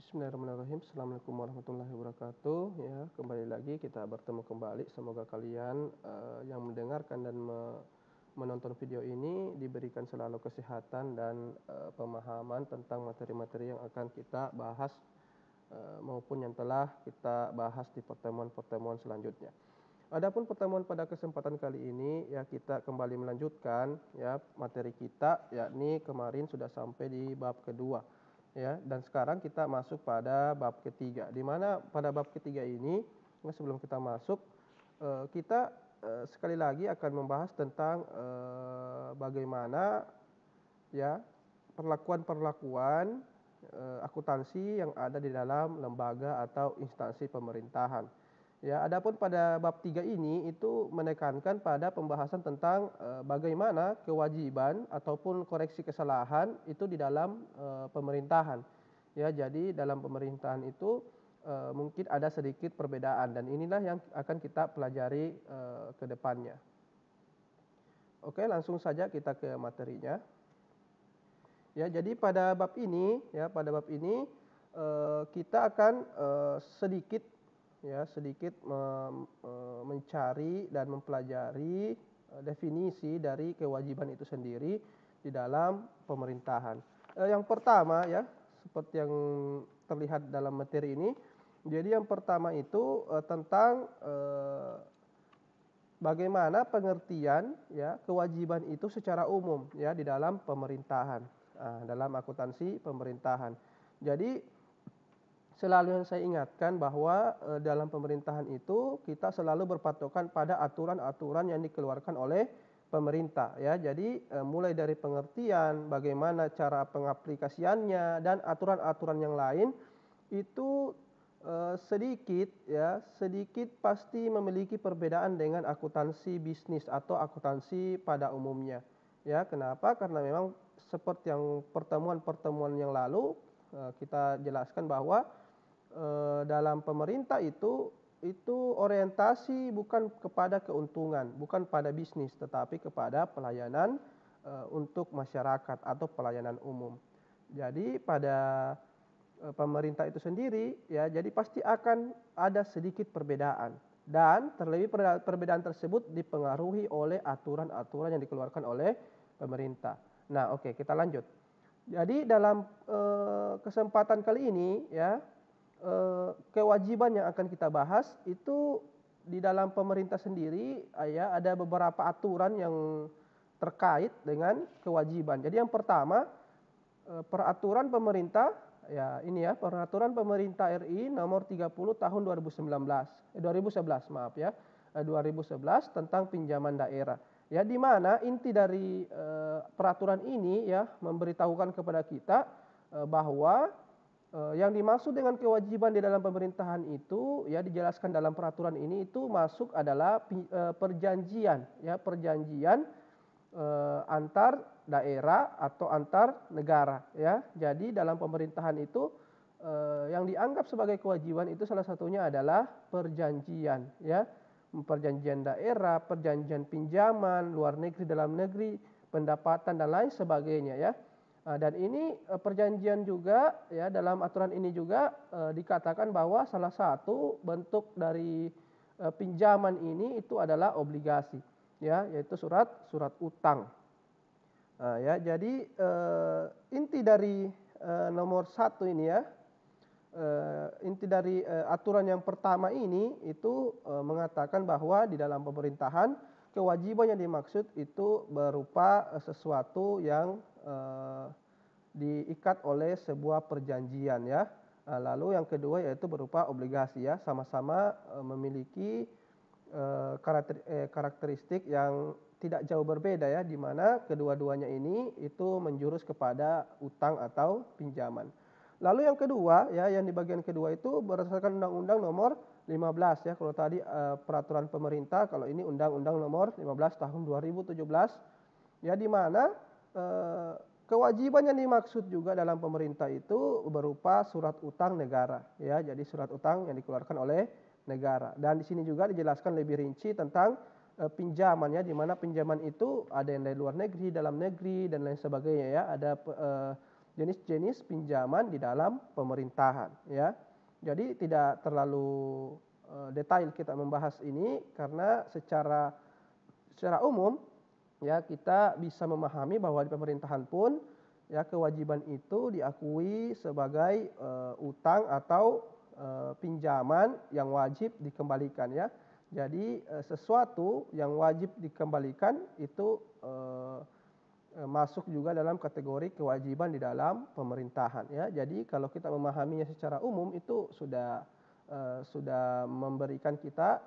Bismillahirrahmanirrahim. Assalamualaikum warahmatullahi wabarakatuh. Ya, kembali lagi kita bertemu kembali. Semoga kalian yang mendengarkan dan menonton video ini diberikan selalu kesehatan dan pemahaman tentang materi-materi yang akan kita bahas maupun yang telah kita bahas di pertemuan-pertemuan selanjutnya. Adapun pertemuan pada kesempatan kali ini ya kita kembali melanjutkan ya materi kita, yakni kemarin sudah sampai di bab kedua. Ya, dan sekarang kita masuk pada bab ketiga, di mana pada bab ketiga ini sebelum kita masuk kita sekali lagi akan membahas tentang bagaimana ya perlakuan-perlakuan akuntansi yang ada di dalam lembaga atau instansi pemerintahan. Ya, adapun pada bab 3 ini itu menekankan pada pembahasan tentang bagaimana kewajiban ataupun koreksi kesalahan itu di dalam pemerintahan. Ya, jadi dalam pemerintahan itu mungkin ada sedikit perbedaan dan inilah yang akan kita pelajari ke depannya. Oke, langsung saja kita ke materinya. Ya, jadi pada bab ini kita akan sedikit mencari dan mempelajari definisi dari kewajiban itu sendiri di dalam pemerintahan. Yang pertama ya, seperti yang terlihat dalam materi ini, jadi yang pertama itu tentang bagaimana pengertian ya kewajiban itu secara umum ya di dalam pemerintahan, dalam akuntansi pemerintahan. Jadi selalu yang saya ingatkan bahwa dalam pemerintahan itu kita selalu berpatokan pada aturan-aturan yang dikeluarkan oleh pemerintah ya. Jadi mulai dari pengertian, bagaimana cara pengaplikasiannya dan aturan-aturan yang lain itu sedikit pasti memiliki perbedaan dengan akuntansi bisnis atau akuntansi pada umumnya. Ya, kenapa? Karena memang seperti yang pertemuan-pertemuan yang lalu kita jelaskan bahwa dalam pemerintah itu orientasi bukan kepada keuntungan, bukan pada bisnis, tetapi kepada pelayanan untuk masyarakat atau pelayanan umum. Jadi pada pemerintah itu sendiri ya, jadi pasti akan ada sedikit perbedaan dan terlebih perbedaan tersebut dipengaruhi oleh aturan-aturan yang dikeluarkan oleh pemerintah. Nah, oke, kita lanjut. Jadi dalam kesempatan kali ini ya, kewajiban yang akan kita bahas itu di dalam pemerintah sendiri ya ada beberapa aturan yang terkait dengan kewajiban. Jadi yang pertama peraturan pemerintah ya ini ya, peraturan pemerintah RI nomor 30 tahun 2011 maaf ya, 2011 tentang pinjaman daerah. Ya, di mana inti dari peraturan ini ya memberitahukan kepada kita bahwa yang dimaksud dengan kewajiban di dalam pemerintahan itu ya dijelaskan dalam peraturan ini itu masuk adalah perjanjian ya, perjanjian antar daerah atau antar negara ya. Jadi dalam pemerintahan itu yang dianggap sebagai kewajiban itu salah satunya adalah perjanjian ya, perjanjian daerah, perjanjian pinjaman luar negeri dalam negeri, pendapatan dan lain sebagainya ya. Dan ini perjanjian juga ya, dalam aturan ini juga dikatakan bahwa salah satu bentuk dari pinjaman ini itu adalah obligasi ya, yaitu surat utang. Ya, jadi inti dari nomor 1 ini ya, inti dari aturan yang pertama ini itu mengatakan bahwa di dalam pemerintahan kewajiban yang dimaksud itu berupa sesuatu yang diikat oleh sebuah perjanjian ya. Lalu yang kedua yaitu berupa obligasi ya, sama-sama memiliki karakteristik yang tidak jauh berbeda ya, di mana kedua-duanya ini itu menjurus kepada utang atau pinjaman. Lalu yang kedua ya, yang di bagian kedua itu berdasarkan Undang-Undang nomor 15 ya. Kalau tadi peraturan pemerintah, kalau ini Undang-Undang nomor 15 tahun 2017 ya, di mana kewajiban yang dimaksud juga dalam pemerintah itu berupa surat utang negara ya. Jadi surat utang yang dikeluarkan oleh negara. Dan di sini juga dijelaskan lebih rinci tentang pinjaman ya, di mana pinjaman itu ada yang dari luar negeri, dalam negeri dan lain sebagainya ya. Ada jenis-jenis pinjaman di dalam pemerintahan, ya. Jadi tidak terlalu detail kita membahas ini karena secara umum ya kita bisa memahami bahwa di pemerintahan pun ya kewajiban itu diakui sebagai utang atau pinjaman yang wajib dikembalikan, ya. Jadi sesuatu yang wajib dikembalikan itu masuk juga dalam kategori kewajiban di dalam pemerintahan, ya. Jadi kalau kita memahaminya secara umum itu sudah memberikan kita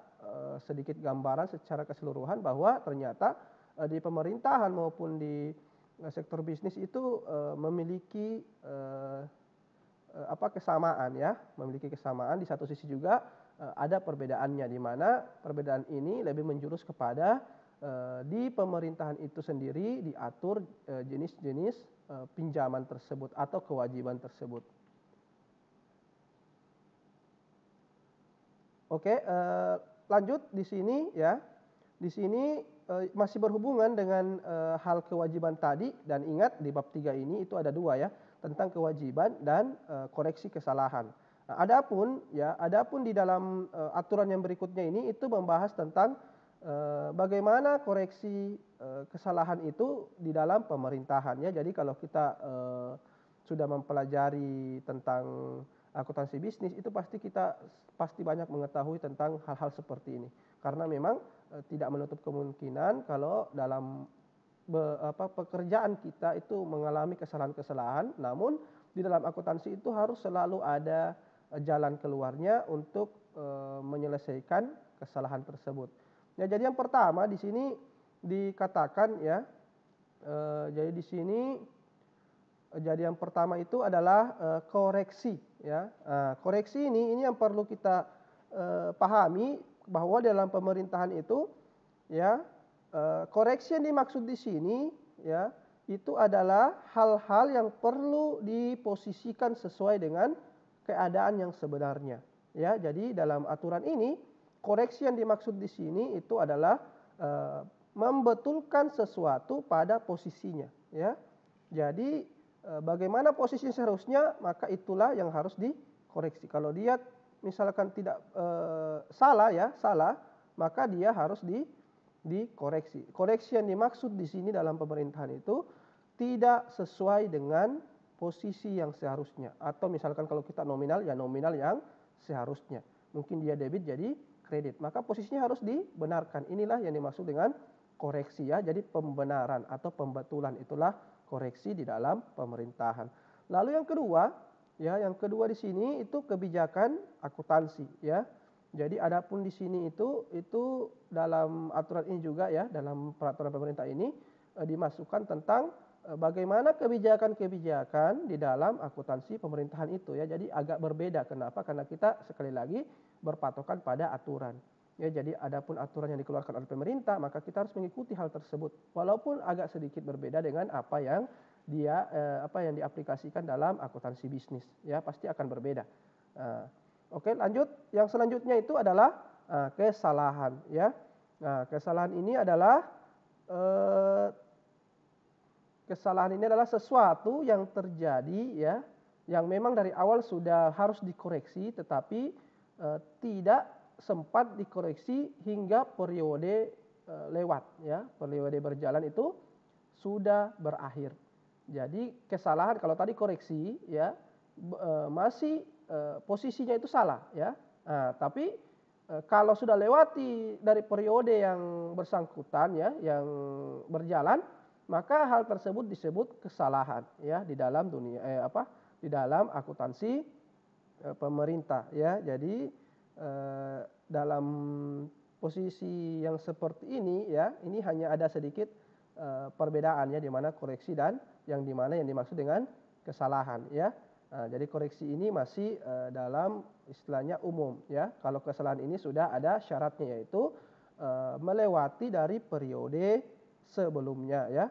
sedikit gambaran secara keseluruhan bahwa ternyata di pemerintahan maupun di sektor bisnis itu memiliki kesamaan, ya, memiliki kesamaan. Di satu sisi juga ada perbedaannya, di mana perbedaan ini lebih menjurus kepada di pemerintahan itu sendiri diatur jenis-jenis pinjaman tersebut atau kewajiban tersebut. Oke, lanjut di sini, ya. Di sini masih berhubungan dengan hal kewajiban tadi, dan ingat di bab 3 ini itu ada 2, ya, tentang kewajiban dan koreksi kesalahan. Nah, adapun di dalam aturan yang berikutnya ini itu membahas tentang bagaimana koreksi kesalahan itu di dalam pemerintahan, ya. Jadi kalau kita sudah mempelajari tentang akuntansi bisnis itu pasti banyak mengetahui tentang hal-hal seperti ini. Karena memang tidak menutup kemungkinan kalau dalam pekerjaan kita itu mengalami kesalahan-kesalahan, namun di dalam akuntansi itu harus selalu ada jalan keluarnya untuk menyelesaikan kesalahan tersebut. Ya, jadi yang pertama di sini dikatakan, ya, jadi di sini jadi yang pertama itu adalah koreksi, ya. Koreksi ini yang perlu kita pahami bahwa dalam pemerintahan itu, ya, koreksi yang dimaksud di sini, ya, itu adalah hal-hal yang perlu diposisikan sesuai dengan keadaan yang sebenarnya, ya. Jadi dalam aturan ini koreksi yang dimaksud di sini itu adalah membetulkan sesuatu pada posisinya, ya. Jadi bagaimana posisi seharusnya, maka itulah yang harus dikoreksi. Kalau dia misalkan tidak salah, maka dia harus dikoreksi. Koreksi yang dimaksud di sini dalam pemerintahan itu tidak sesuai dengan posisi yang seharusnya. Atau misalkan kalau kita nominal, ya nominal yang seharusnya. Mungkin dia debit jadi kredit. Maka posisinya harus dibenarkan. Inilah yang dimaksud dengan koreksi, ya. Jadi pembenaran atau pembetulan itulah koreksi di dalam pemerintahan. Lalu yang kedua, ya, yang kedua di sini itu kebijakan akuntansi, ya. Jadi adapun di sini itu dalam aturan ini juga, ya, dalam peraturan pemerintah ini dimasukkan tentang bagaimana kebijakan-kebijakan di dalam akuntansi pemerintahan itu, ya. Jadi agak berbeda. Kenapa? Karena kita sekali lagi berpatokan pada aturan. Ya, jadi adapun aturan yang dikeluarkan oleh pemerintah, maka kita harus mengikuti hal tersebut, walaupun agak sedikit berbeda dengan apa yang diaplikasikan dalam akuntansi bisnis, ya, pasti akan berbeda. Oke, lanjut. Yang selanjutnya itu adalah kesalahan, ya. Nah, kesalahan ini adalah sesuatu yang terjadi, ya, yang memang dari awal sudah harus dikoreksi, tetapi tidak sempat dikoreksi hingga periode lewat, ya, periode berjalan itu sudah berakhir. Jadi kesalahan kalau tadi koreksi, ya, masih posisinya itu salah, ya. Tapi kalau sudah lewati dari periode yang bersangkutan, ya, yang berjalan, maka hal tersebut disebut kesalahan, ya, di dalam di dalam akuntansi pemerintah, ya. Jadi dalam posisi yang seperti ini, ya, ini hanya ada sedikit perbedaannya di mana koreksi dan yang dimaksud dengan kesalahan, ya. Jadi koreksi ini masih dalam istilahnya umum, ya. Kalau kesalahan ini sudah ada syaratnya, yaitu melewati dari periode sebelumnya, ya,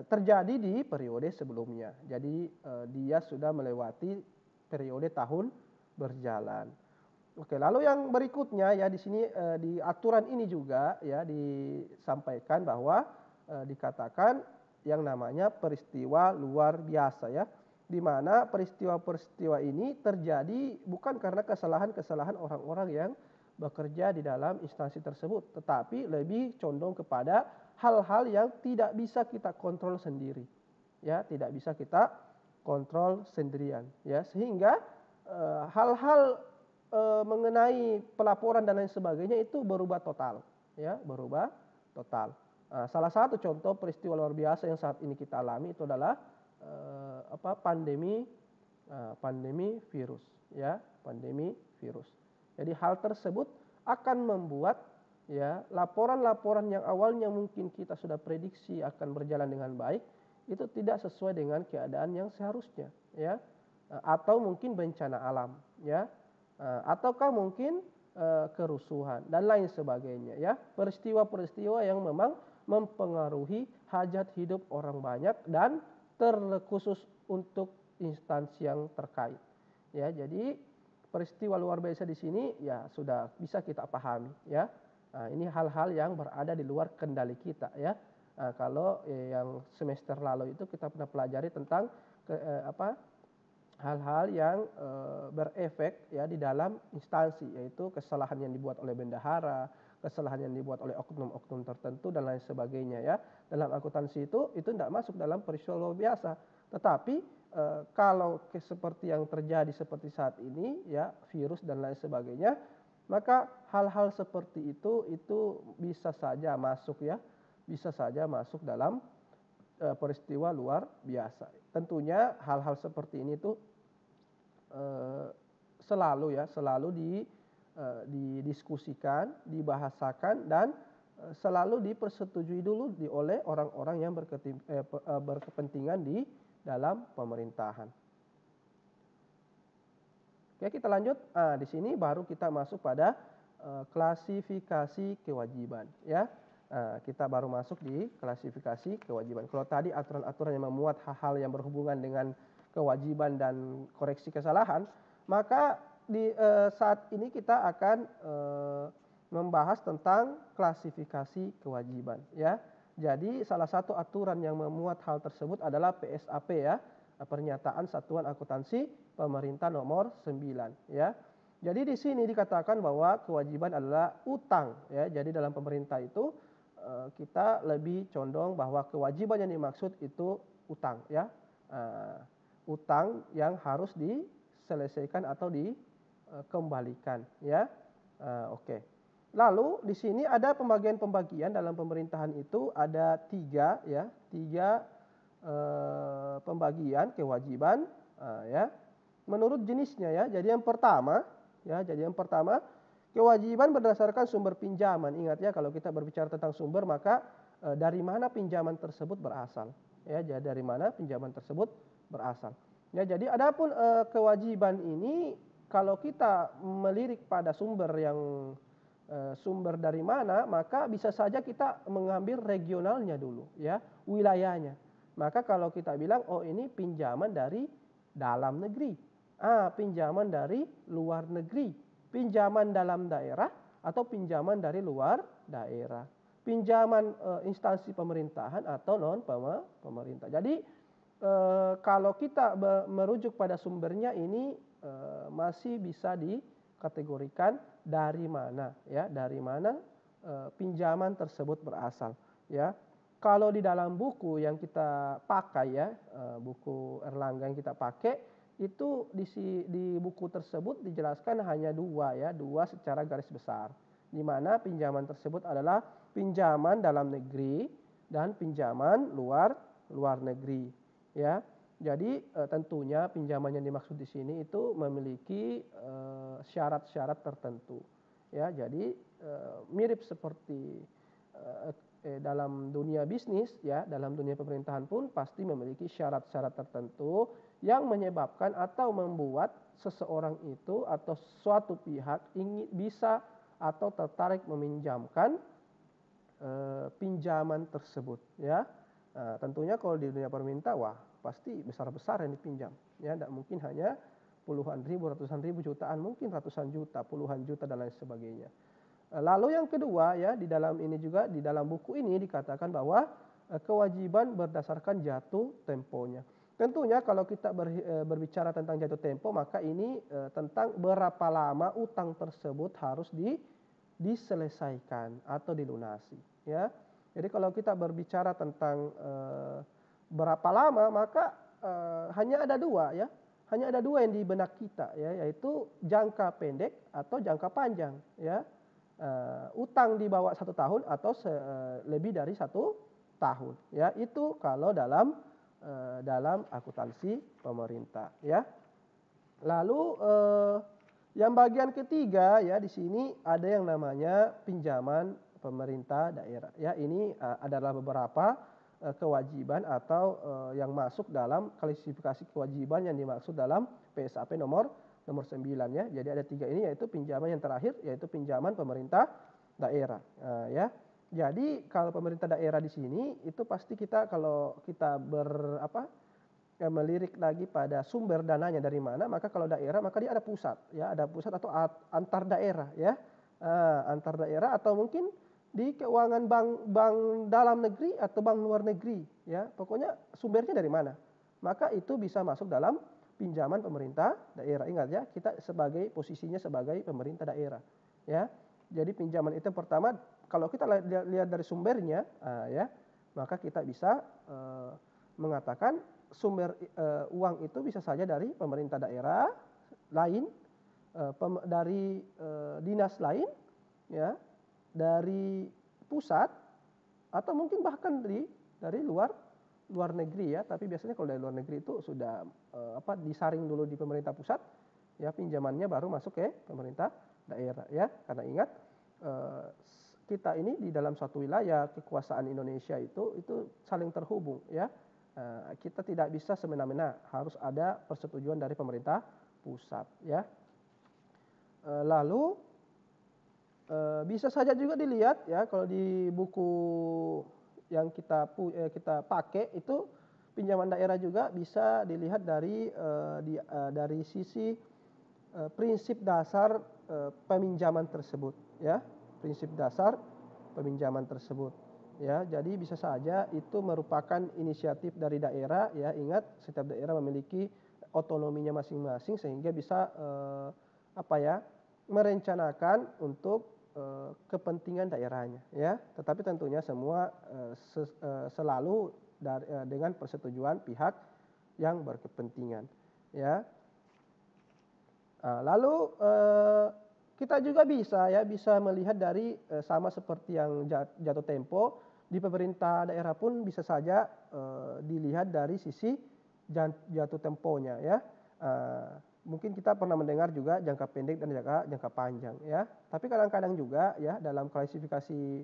terjadi di periode sebelumnya. Jadi dia sudah melewati periode tahun berjalan. Oke, lalu yang berikutnya, ya, di sini di aturan ini juga, ya, disampaikan bahwa dikatakan yang namanya peristiwa luar biasa, ya. di mana peristiwa-peristiwa ini terjadi bukan karena kesalahan-kesalahan orang-orang yang bekerja di dalam instansi tersebut, tetapi lebih condong kepada hal-hal yang tidak bisa kita kontrol sendiri, ya, tidak bisa kita kontrol sendirian, ya, sehingga hal-hal mengenai pelaporan dan lain sebagainya itu berubah total, ya, berubah total. Salah satu contoh peristiwa luar biasa yang saat ini kita alami itu adalah pandemi virus, ya, pandemi virus. Jadi hal tersebut akan membuat, ya, laporan-laporan yang awalnya mungkin kita sudah prediksi akan berjalan dengan baik itu tidak sesuai dengan keadaan yang seharusnya, ya, atau mungkin bencana alam, ya, ataukah mungkin kerusuhan dan lain sebagainya, ya, peristiwa-peristiwa yang memang mempengaruhi hajat hidup orang banyak dan terkhusus untuk instansi yang terkait, ya. Jadi peristiwa luar biasa di sini ya sudah bisa kita pahami, ya. Ini hal-hal yang berada di luar kendali kita, ya. Kalau yang semester lalu itu kita pernah pelajari tentang hal-hal yang berefek, ya, di dalam instansi, yaitu kesalahan yang dibuat oleh bendahara, kesalahan yang dibuat oleh oknum-oknum tertentu dan lain sebagainya, ya. Dalam akuntansi itu tidak masuk dalam peristiwa luar biasa, tetapi kalau seperti yang terjadi seperti saat ini, ya, virus dan lain sebagainya, maka hal-hal seperti itu bisa saja masuk, ya, bisa saja masuk dalam peristiwa luar biasa. Tentunya hal-hal seperti ini tuh selalu didiskusikan, dibahasakan dan selalu dipersetujui dulu oleh orang-orang yang berkepentingan di dalam pemerintahan. Oke, kita lanjut. Di sini baru kita masuk pada klasifikasi kewajiban, ya. Kita baru masuk di klasifikasi kewajiban. Kalau tadi aturan-aturan yang memuat hal-hal yang berhubungan dengan kewajiban dan koreksi kesalahan, maka di saat ini kita akan membahas tentang klasifikasi kewajiban, ya. Jadi salah satu aturan yang memuat hal tersebut adalah PSAP, ya, Pernyataan Satuan Akuntansi Pemerintah nomor 9, ya. Jadi di sini dikatakan bahwa kewajiban adalah utang, ya. Jadi dalam pemerintah itu kita lebih condong bahwa kewajiban yang dimaksud itu utang, ya. Utang yang harus diselesaikan atau dikembalikan, ya. Oke. Lalu di sini ada pembagian-pembagian dalam pemerintahan itu ada tiga pembagian kewajiban, ya, menurut jenisnya, ya. Jadi yang pertama kewajiban berdasarkan sumber pinjaman. Ingat, ya, kalau kita berbicara tentang sumber maka dari mana pinjaman tersebut berasal, ya. Jadi dari mana pinjaman tersebut berasal, ya. Jadi adapun kewajiban ini kalau kita melirik pada sumber dari mana, maka bisa saja kita mengambil regionalnya dulu, ya, wilayahnya. Maka kalau kita bilang, oh ini pinjaman dari dalam negeri, pinjaman dari luar negeri, pinjaman dalam daerah atau pinjaman dari luar daerah, pinjaman instansi pemerintahan atau non pemerintah. Jadi kalau kita merujuk pada sumbernya ini masih bisa dikategorikan dari mana, ya, dari mana pinjaman tersebut berasal, ya. Kalau di dalam buku yang kita pakai, ya, buku Erlangga yang kita pakai itu di buku tersebut dijelaskan hanya dua secara garis besar, di mana pinjaman tersebut adalah pinjaman dalam negeri dan pinjaman luar negeri, ya. Jadi tentunya pinjaman yang dimaksud di sini itu memiliki syarat-syarat tertentu, ya. Jadi mirip seperti dalam dunia bisnis, ya, dalam dunia pemerintahan pun pasti memiliki syarat-syarat tertentu yang menyebabkan atau membuat seseorang itu atau suatu pihak ingin bisa atau tertarik meminjamkan pinjaman tersebut, ya. Tentunya kalau di dunia pemerintah, wah pasti besar-besar yang dipinjam, ya, tidak mungkin hanya puluhan ribu, ratusan ribu, jutaan, mungkin ratusan juta, puluhan juta dan lain sebagainya. Lalu yang kedua, ya, di dalam ini juga di dalam buku ini dikatakan bahwa kewajiban berdasarkan jatuh temponya. Tentunya kalau kita berbicara tentang jatuh tempo, maka ini tentang berapa lama utang tersebut harus diselesaikan atau dilunasi, ya. Jadi kalau kita berbicara tentang berapa lama, maka hanya ada dua, ya. Hanya ada dua yang di benak kita, ya, yaitu jangka pendek atau jangka panjang, ya. Utang di bawah 1 tahun atau lebih dari 1 tahun, ya. Itu kalau dalam akuntansi pemerintah, ya. Lalu yang bagian ketiga, ya, di sini ada yang namanya pinjaman pemerintah daerah, ya. Ini adalah beberapa kewajiban atau yang masuk dalam klasifikasi kewajiban yang dimaksud dalam PSAP nomor 9, ya. Jadi ada 3 ini, yaitu pinjaman yang terakhir, yaitu pinjaman pemerintah daerah, ya. Jadi kalau pemerintah daerah di sini itu pasti kita, kalau kita melirik lagi pada sumber dananya dari mana, maka kalau daerah maka dia ada pusat, ya, ada pusat atau antar daerah, ya. Antar daerah atau mungkin di keuangan bank dalam negeri atau bank luar negeri, ya. Pokoknya sumbernya dari mana. Maka itu bisa masuk dalam pinjaman pemerintah daerah. Ingat, ya, kita posisinya sebagai pemerintah daerah, ya. Jadi pinjaman itu pertama, kalau kita lihat dari sumbernya, ya, maka kita bisa mengatakan sumber uang itu bisa saja dari pemerintah daerah lain, dari dinas lain, ya, dari pusat, atau mungkin bahkan dari luar negeri, ya. Tapi biasanya kalau dari luar negeri itu sudah disaring dulu di pemerintah pusat, ya, pinjamannya baru masuk ke pemerintah daerah, ya. Karena ingat, kita ini di dalam suatu wilayah kekuasaan Indonesia itu saling terhubung, ya. Kita tidak bisa semena-mena, harus ada persetujuan dari pemerintah pusat, ya. Lalu bisa saja juga dilihat, ya, kalau di buku yang kita pakai itu pinjaman daerah juga bisa dilihat dari sisi prinsip dasar peminjaman tersebut, ya. Prinsip dasar peminjaman tersebut, ya. Jadi bisa saja itu merupakan inisiatif dari daerah, ya. Ingat, setiap daerah memiliki otonominya masing-masing sehingga bisa merencanakan untuk kepentingan daerahnya, ya. Tetapi tentunya semua selalu dengan persetujuan pihak yang berkepentingan, ya. Lalu kita juga bisa melihat dari sama seperti yang jatuh tempo, di pemerintah daerah pun bisa saja dilihat dari sisi jatuh temponya, ya. Mungkin kita pernah mendengar juga jangka pendek dan jangka panjang, ya. Tapi kadang-kadang juga, ya, dalam klasifikasi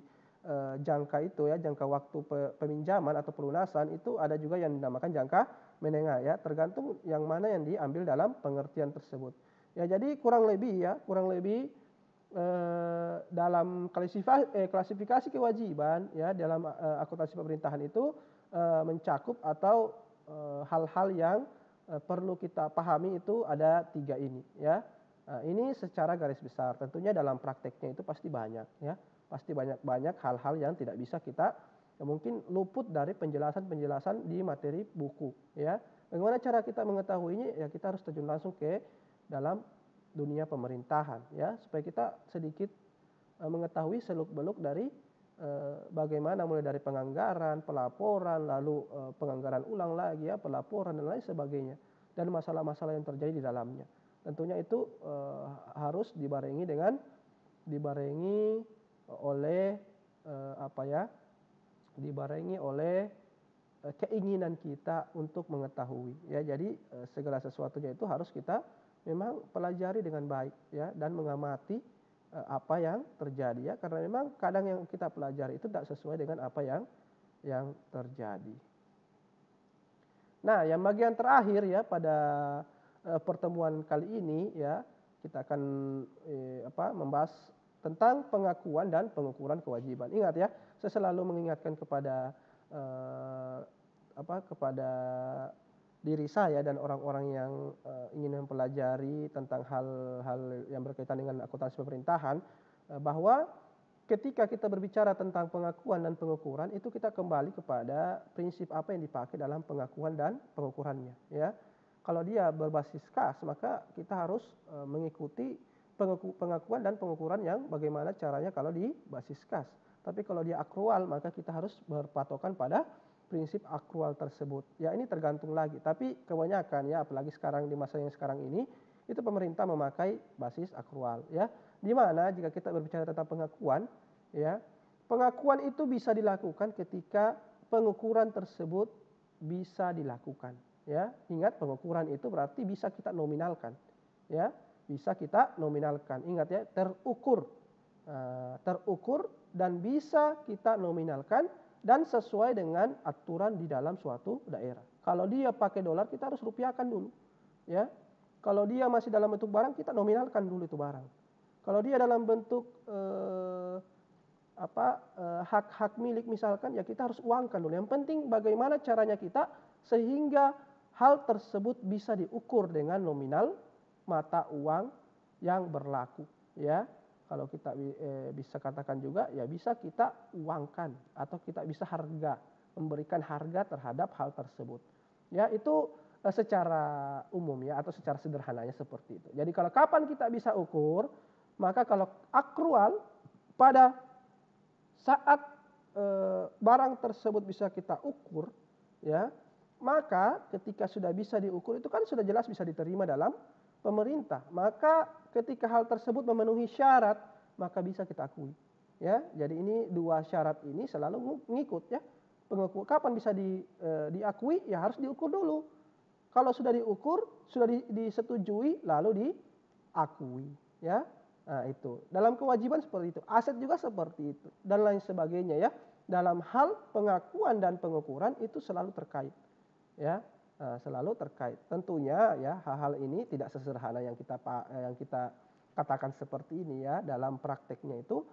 jangka itu, ya, jangka waktu peminjaman atau pelunasan itu ada juga yang dinamakan jangka menengah, ya. Tergantung yang mana yang diambil dalam pengertian tersebut. Ya, jadi kurang lebih dalam klasifikasi kewajiban, ya, dalam akuntansi pemerintahan itu mencakup atau hal-hal yang perlu kita pahami itu ada 3 ini, ya. Ini secara garis besar. Tentunya dalam prakteknya itu pasti banyak, ya. Pasti banyak hal-hal yang tidak bisa kita mungkin luput dari penjelasan di materi buku, ya. Bagaimana cara kita mengetahuinya? Ya, kita harus terjun langsung ke dalam dunia pemerintahan, ya, supaya kita sedikit mengetahui seluk-beluk dari bagaimana mulai dari penganggaran, pelaporan, lalu penganggaran ulang lagi, ya, pelaporan dan lain sebagainya, dan masalah-masalah yang terjadi di dalamnya. Tentunya itu harus dibarengi oleh keinginan kita untuk mengetahui, ya. Jadi segala sesuatunya itu harus kita memang pelajari dengan baik, ya, dan mengamati apa yang terjadi, ya, karena memang kadang yang kita pelajari itu tidak sesuai dengan apa yang terjadi. Nah, yang bagian terakhir, ya, pada pertemuan kali ini, ya, kita akan membahas tentang pengakuan dan pengukuran kewajiban. Ingat, ya, saya selalu mengingatkan kepada diri saya dan orang-orang yang ingin mempelajari tentang hal-hal yang berkaitan dengan akuntansi pemerintahan, bahwa ketika kita berbicara tentang pengakuan dan pengukuran, itu kita kembali kepada prinsip apa yang dipakai dalam pengakuan dan pengukurannya, ya. Kalau dia berbasis kas, maka kita harus mengikuti pengakuan dan pengukuran yang bagaimana caranya kalau di basis kas. Tapi kalau dia akrual, maka kita harus berpatokan pada prinsip akrual tersebut. Ya, ini tergantung lagi. Tapi kebanyakan, ya, apalagi sekarang di masa yang sekarang ini, itu pemerintah memakai basis akrual, ya. Di mana jika kita berbicara tentang pengakuan, ya, pengakuan itu bisa dilakukan ketika pengukuran tersebut bisa dilakukan, ya. Ingat, pengukuran itu berarti bisa kita nominalkan, ya, bisa kita nominalkan. Ingat, ya, terukur, terukur dan bisa kita nominalkan dan sesuai dengan aturan di dalam suatu daerah. Kalau dia pakai dolar, kita harus rupiahkan dulu, ya. Kalau dia masih dalam bentuk barang, kita nominalkan dulu itu barang. Kalau dia dalam bentuk hak-hak milik misalkan, ya kita harus uangkan dulu. Yang penting bagaimana caranya kita sehingga hal tersebut bisa diukur dengan nominal mata uang yang berlaku, ya. Kalau kita bisa katakan juga, ya bisa kita uangkan atau kita bisa memberikan harga terhadap hal tersebut. Ya, itu secara umum, ya, atau secara sederhananya seperti itu. Jadi kalau kapan kita bisa ukur? Maka kalau akrual pada saat barang tersebut bisa kita ukur, ya, maka ketika sudah bisa diukur itu kan sudah jelas bisa diterima dalam pemerintah. Maka ketika hal tersebut memenuhi syarat, maka bisa kita akui, ya. Jadi ini dua syarat ini selalu ngikut, ya. Kapan bisa diakui? Ya harus diukur dulu. Kalau sudah diukur, sudah disetujui, lalu diakui, ya. Nah, itu dalam kewajiban seperti itu, aset juga seperti itu, dan lain sebagainya, ya. Dalam hal pengakuan dan pengukuran itu selalu terkait, ya. Nah, selalu terkait. Tentunya, ya, hal-hal ini tidak sesederhana yang kita katakan seperti ini, ya. Dalam prakteknya itu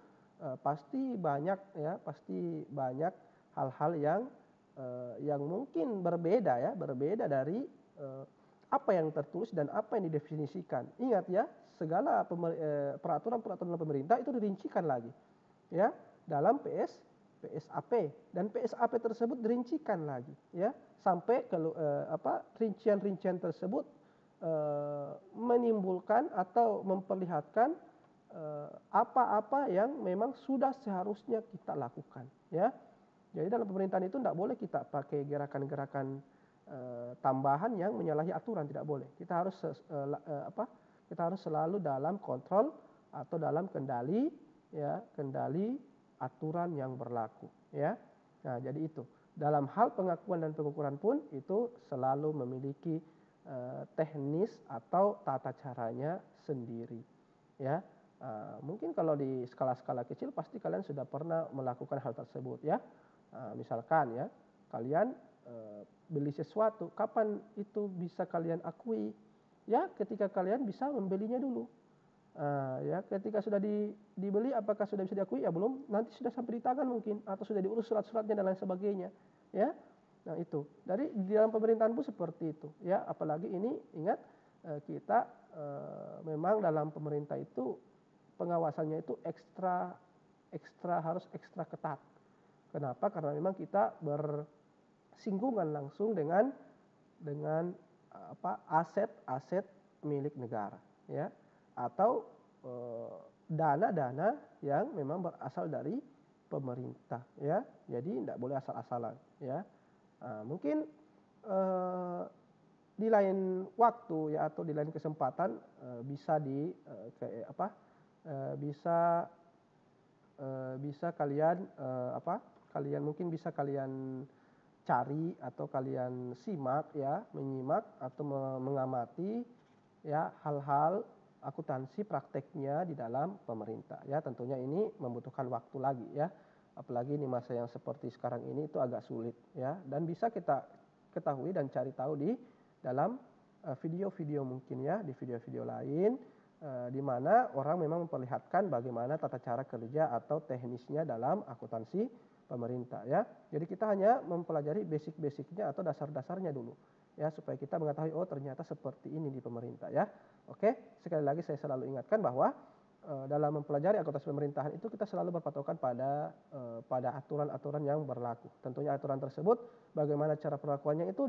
pasti banyak, ya, pasti banyak hal-hal yang mungkin berbeda, ya, berbeda dari apa yang tertulis dan apa yang didefinisikan. Ingat, ya, segala peraturan-peraturan pemerintah itu dirincikan lagi, ya, dalam PSAP, dan PSAP tersebut dirincikan lagi, ya, sampai ke rincian-rincian tersebut menimbulkan atau memperlihatkan apa-apa yang memang sudah seharusnya kita lakukan, ya. Jadi dalam pemerintahan itu tidak boleh kita pakai gerakan-gerakan tambahan yang menyalahi aturan, tidak boleh. Kita harus selalu dalam kontrol atau dalam kendali, ya, kendali aturan yang berlaku, ya. Nah, jadi itu dalam hal pengakuan dan pengukuran pun itu selalu memiliki teknis atau tata caranya sendiri, ya. Mungkin kalau di skala-skala kecil pasti kalian sudah pernah melakukan hal tersebut, ya. Misalkan, ya, kalian beli sesuatu, kapan itu bisa kalian akui? Ya, ketika kalian bisa membelinya dulu. Ya, ketika sudah dibeli, apakah sudah bisa diakui? Ya belum, nanti sudah sampai di tangan mungkin, atau sudah diurus surat-suratnya dan lain sebagainya, ya. Nah, itu dari di dalam pemerintahan pun seperti itu, ya. Apalagi ini ingat, kita memang dalam pemerintah itu pengawasannya itu harus ekstra ketat. Kenapa? Karena memang kita bersinggungan langsung dengan aset-aset milik negara, ya, atau dana-dana yang memang berasal dari pemerintah, ya. Jadi tidak boleh asal-asalan, ya. Mungkin di lain waktu, ya, atau di lain kesempatan bisa kalian mungkin bisa kalian cari atau kalian simak, ya, menyimak atau mengamati, ya, hal-hal akuntansi prakteknya di dalam pemerintah, ya. Tentunya ini membutuhkan waktu lagi, ya. Apalagi di masa yang seperti sekarang ini itu agak sulit, ya, dan bisa kita ketahui dan cari tahu di dalam video-video mungkin, ya, di video-video lain di mana orang memang memperlihatkan bagaimana tata cara kerja atau teknisnya dalam akuntansi pemerintah, ya. Jadi kita hanya mempelajari basic-basicnya atau dasar-dasarnya dulu, ya, supaya kita mengetahui, oh ternyata seperti ini di pemerintah, ya. Oke, sekali lagi saya selalu ingatkan bahwa dalam mempelajari akuntansi pemerintahan itu kita selalu berpatokan pada aturan-aturan yang berlaku. Tentunya aturan tersebut bagaimana cara perlakuannya itu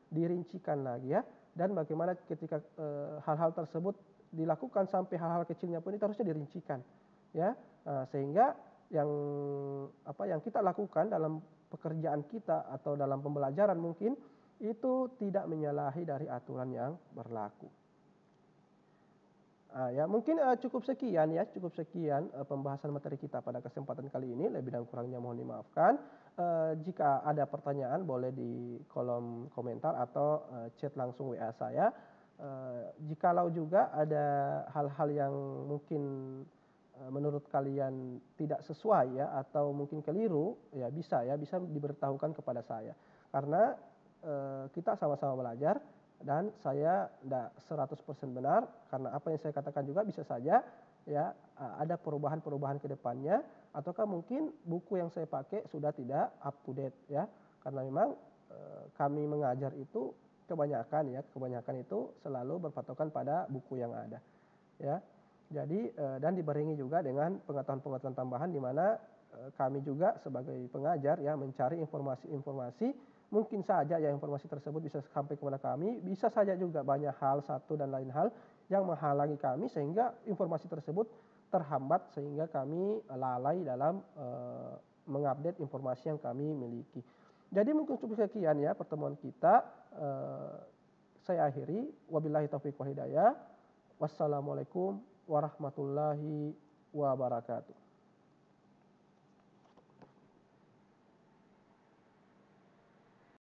dirincikan lagi ya, dan bagaimana ketika hal-hal tersebut dilakukan sampai hal-hal kecilnya pun itu harusnya dirincikan ya. Sehingga yang kita lakukan dalam pekerjaan kita atau dalam pembelajaran mungkin itu tidak menyalahi dari aturan yang berlaku. Ya mungkin cukup sekian pembahasan materi kita pada kesempatan kali ini. Lebih dan kurangnya mohon dimaafkan. Jika ada pertanyaan boleh di kolom komentar atau chat langsung WA saya. Jikalau juga ada hal-hal yang mungkin menurut kalian tidak sesuai ya atau mungkin keliru ya bisa diberitahukan kepada saya, karena kita sama-sama belajar dan saya tidak 100% benar, karena apa yang saya katakan juga bisa saja ya ada perubahan-perubahan ke depannya, ataukah mungkin buku yang saya pakai sudah tidak up to date ya, karena memang kami mengajar itu kebanyakan itu selalu berpatokan pada buku yang ada ya. Jadi dan dibarengi juga dengan pengetahuan-pengetahuan tambahan di mana kami juga sebagai pengajar ya mencari informasi-informasi, mungkin saja ya informasi tersebut bisa sampai kepada kami, bisa saja juga banyak hal satu dan lain hal yang menghalangi kami sehingga informasi tersebut terhambat sehingga kami lalai dalam mengupdate informasi yang kami miliki. Jadi mungkin cukup sekian ya pertemuan kita. Saya akhiri, wabillahi taufiq wal hidayah. Wassalamualaikum warahmatullahi wabarakatuh.